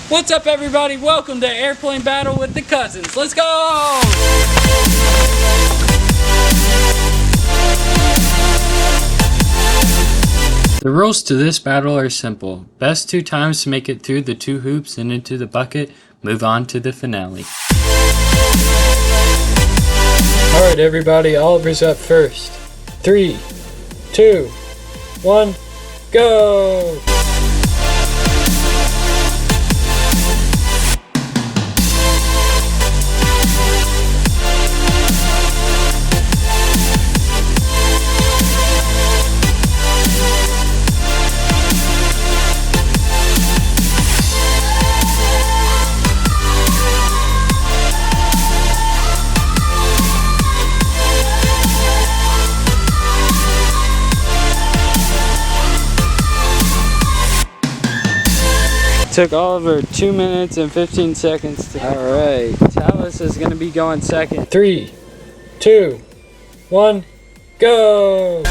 What's up, everybody? Welcome to Airplane Battle with the Cousins. Let's go! The rules to this battle are simple. Best 2 times to make it through the 2 hoops and into the bucket, move on to the finale. Alright, everybody, Oliver's up first. 3, 2, 1, go! Took Oliver 2 minutes and 15 seconds to... Alright, Talus is going to be going second. 3, 2, 1, go!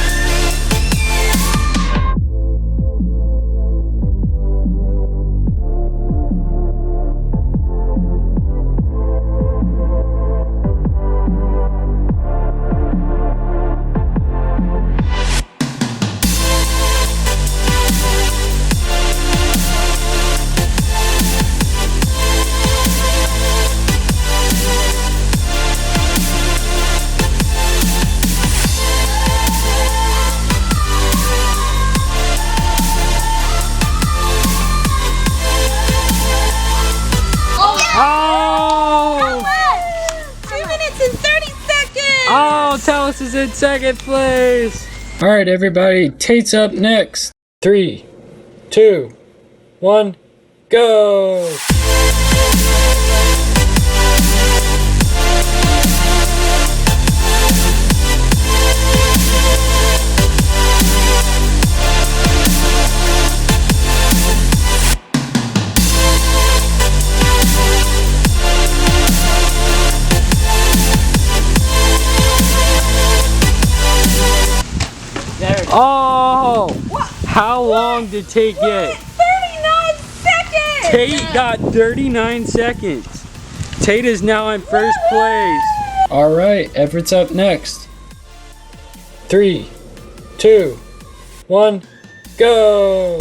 Oh, Talus is in second place. Alright, everybody, Tate's up next. 3, 2, 1, go! Oh! What? How long did Tate get? 39 seconds! Tate got 39 seconds. Tate is now in first place. Alright, Everett's up next. 3, 2, 1, go!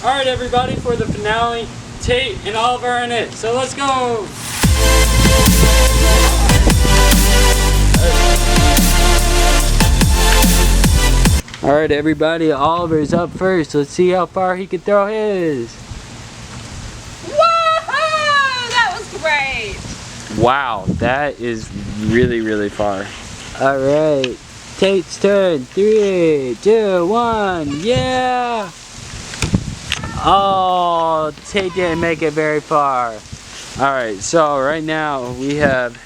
Alright, everybody, for the finale, Tate and Oliver are in it, so let's go! Alright, everybody, Oliver's up first. Let's see how far he can throw his. Whoa! That was great! Wow, that is really, really far. Alright, Tate's turn. 3, 2, 1, yeah! Oh, Tate didn't make it very far. Alright, so right now we have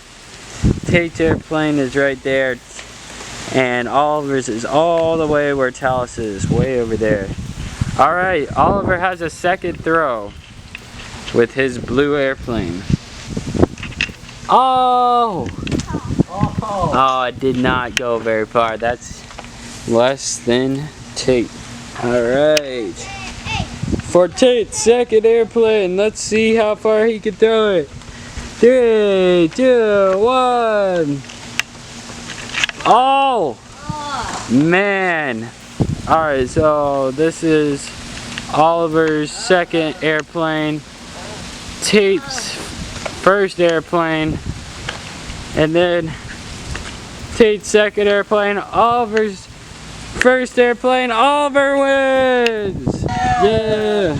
Tate's airplane is right there, and Oliver's is all the way where Talus is, way over there. Alright, Oliver has a second throw with his blue airplane. Oh! Oh, it did not go very far. That's less than Tate. Alright. For Tate's second airplane, let's see how far he can throw it. 3, 2, 1. Oh! Man. Alright, so this is Oliver's second airplane, Tate's first airplane, and then Tate's second airplane, Oliver's first airplane. Oliver wins! Yeah!